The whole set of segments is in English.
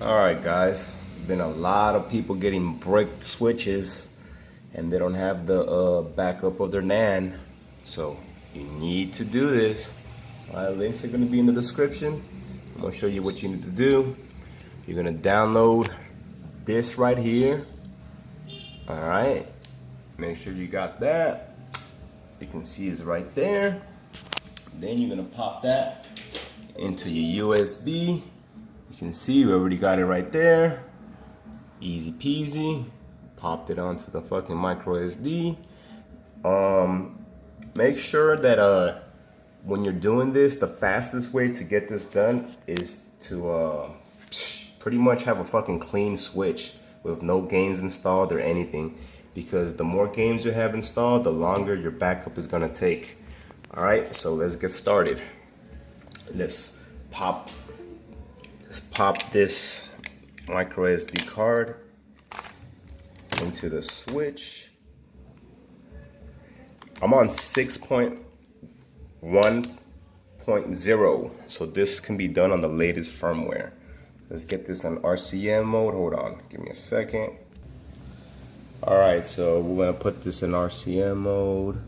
Alright guys, there's been a lot of people getting bricked switches and they don't have the backup of their NAND. So you need to do this. Alright, links are going to be in the description. I'm going to show you what you need to do. You're going to download this right here. Alright, make sure you got that. You can see it's right there. Then you're going to pop that into your USB. You can see we already got it right there. Easy peasy. Popped it onto the fucking micro SD. Make sure that when you're doing this, the fastest way to get this done is to pretty much have a fucking clean switch with no games installed or anything, because the more games you have installed, the longer your backup is gonna take. All right, so let's get started. Let's pop this micro SD card into the switch. I'm on 6.1.0, so this can be done on the latest firmware. Let's get this on RCM mode. Hold on, give me a second. All right, so we're gonna put this in RCM mode.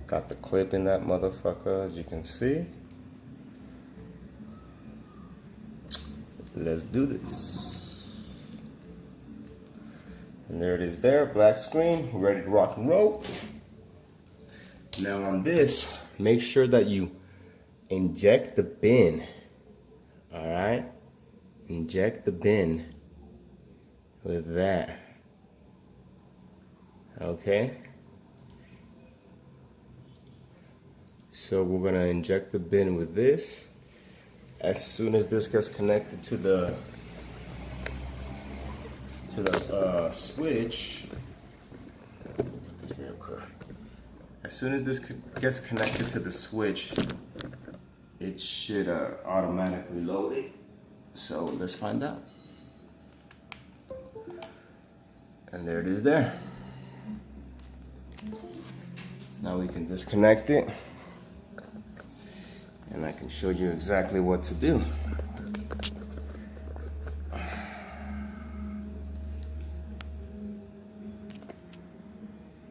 Got the clip in that motherfucker, as you can see. Let's do this. And there it is there, black screen, ready to rock and roll. Now on this, make sure that you inject the bin. All right, inject the bin with that. Okay. So we're gonna inject the bin with this. As soon as this gets connected to the switch, put this real quick. As soon as this gets connected to the switch, it should automatically load it. So let's find out. And there it is there. Now we can disconnect it, and I can show you exactly what to do.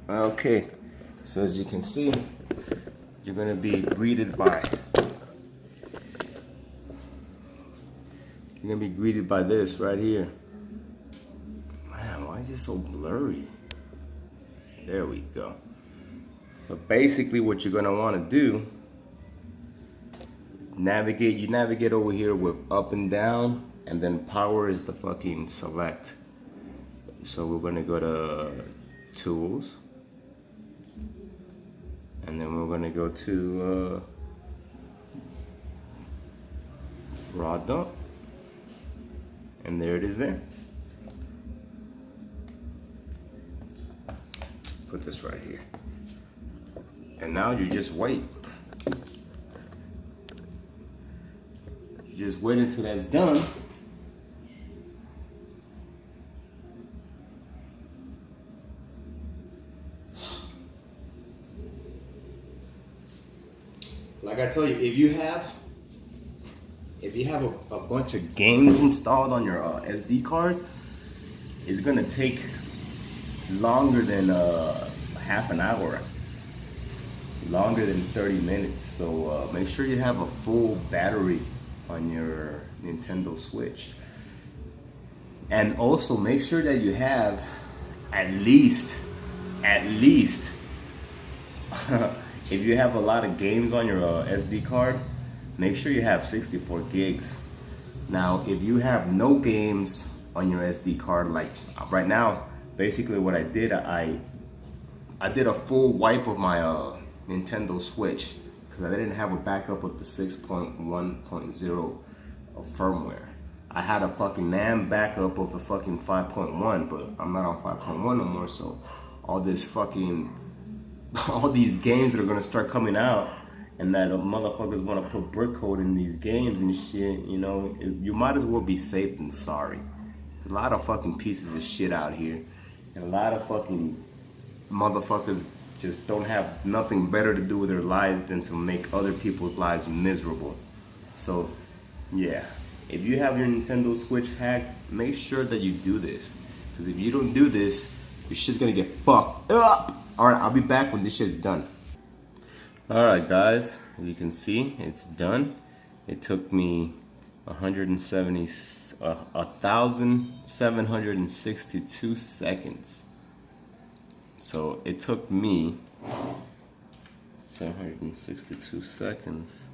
Okay, so as you can see, you're gonna be greeted by this right here. Man, why is it so blurry? There we go. So basically what you're gonna wanna do, you navigate over here with up and down, and then power is the fucking select. So we're gonna go to tools, and then we're gonna go to raw dump, and there it is there. Put this right here. And now you just wait. You just wait until that's done. Like I tell you, if you have a bunch of games installed on your SD card, it's gonna take longer than half an hour. Longer than 30 minutes. So make sure you have a full battery on your Nintendo Switch. And also make sure that you have at least if you have a lot of games on your SD card, make sure you have 64 gigs. Now, if you have no games on your SD card, like right now, basically what I did, I did a full wipe of my Nintendo Switch because I didn't have a backup of the 6.1.0 of firmware. I had a fucking NAND backup of the fucking 5.1, but I'm not on 5.1 no more, so all these games that are gonna start coming out, and that motherfuckers wanna put brick code in these games and shit, you know, you might as well be safe than sorry. There's a lot of fucking pieces of shit out here, and a lot of fucking motherfuckers just don't have nothing better to do with their lives than to make other people's lives miserable. So, yeah. if you have your Nintendo Switch hacked, make sure that you do this. Because if you don't do this, your shit's gonna get fucked up. Alright, I'll be back when this shit's done. Alright guys, as you can see, it's done. It took me 1,762 seconds. So it took me 762 seconds.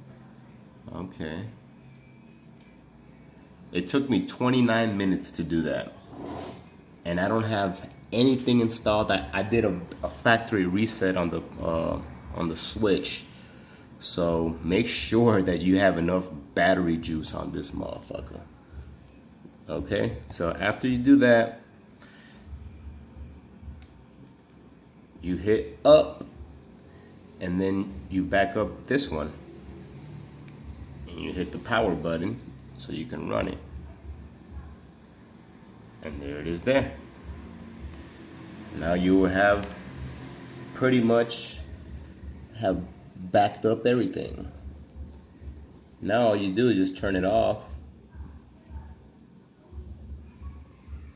Okay. It took me 29 minutes to do that. And I don't have anything installed. I did a factory reset on the Switch. So make sure that you have enough battery juice on this motherfucker. Okay, so after you do that, you hit up and then you back up this one and you hit the power button so you can run it. And there it is there. Now you will have pretty much have backed up everything. Now all you do is just turn it off,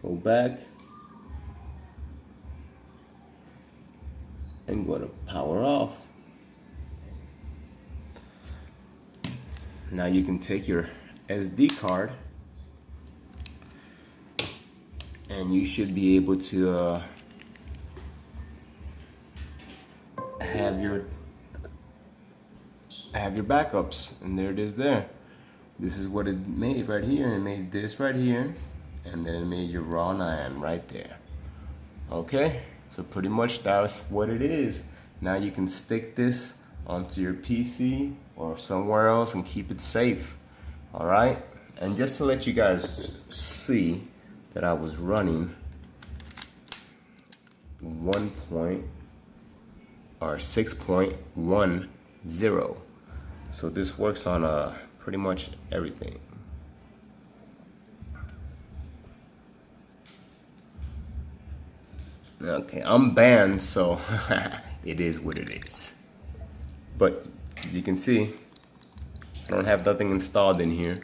go back, and go to power off. Now you can take your SD card and you should be able to have your backups, and there it is there. This is what it made right here. It made this right here, and then it made your rawnand right there. Okay, so pretty much that's what it is. Now you can stick this onto your PC or somewhere else and keep it safe. All right, and just to let you guys see that I was running 6.10. So this works on pretty much everything. Okay, I'm banned, so it is what it is. But you can see, I don't have nothing installed in here.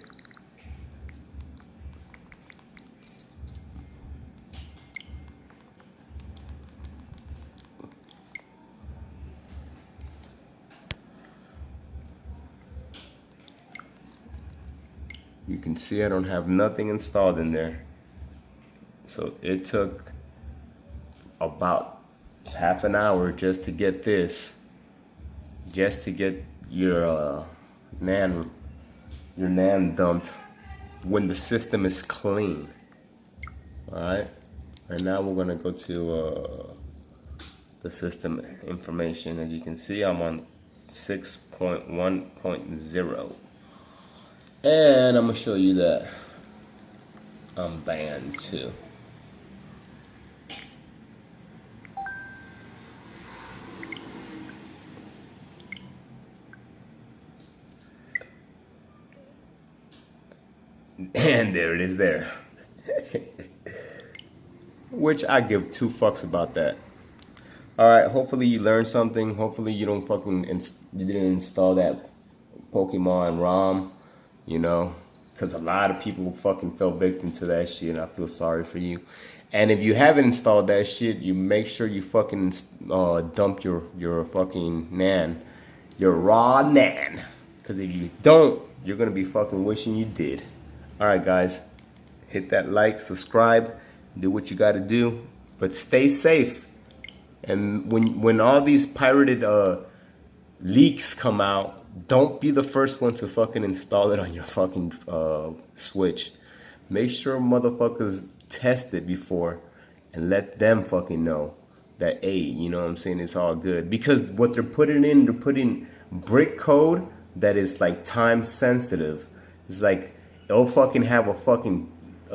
You can see I don't have nothing installed in there. So it took about half an hour just to get this, just to get your NAND dumped when the system is clean. All right. Right now we're gonna go to the system information. As you can see, I'm on 6.1.0. And I'm gonna show you that I'm banned too. And there it is there. Which I give two fucks about that. Alright, hopefully you learned something. Hopefully you don't you didn't install that Pokemon ROM. You know, because a lot of people fucking fell victim to that shit, and I feel sorry for you. And if you haven't installed that shit, you make sure you fucking dump your fucking NAND, your raw NAND. Because if you don't, you're gonna be fucking wishing you did. All right, guys, hit that like, subscribe, do what you gotta do, but stay safe. And when all these pirated leaks come out, don't be the first one to fucking install it on your fucking Switch. Make sure motherfuckers test it before and let them fucking know that, hey, you know what I'm saying, it's all good. Because what they're putting brick code that is like time sensitive. It's like it'll fucking have a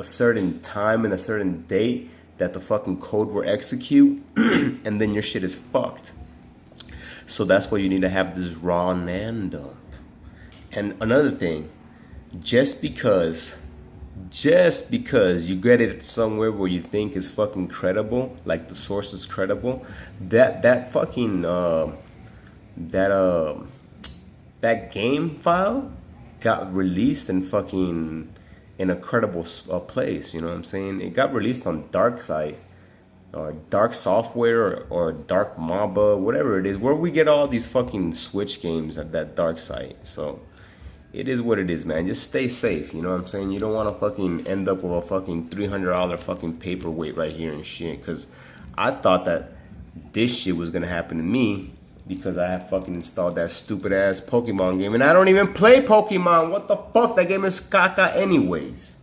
certain time and a certain date that the fucking code will execute and then your shit is fucked. So that's why you need to have this raw NAND dump. And another thing, just because you get it somewhere where you think is fucking credible, like the source is credible, that fucking that game file got released in fucking in a credible place. You know what I'm saying? It got released on Dark Side or Dark Software or Dark Mamba, whatever it is, where we get all these fucking Switch games at that Dark Side. So it is what it is, man. Just stay safe. You know what I'm saying? You don't want to fucking end up with a fucking $300 fucking paperweight right here and shit. Because I thought that this shit was gonna happen to me because I have fucking installed that stupid ass Pokemon game and I don't even play Pokemon. What the fuck? That game is caca anyways.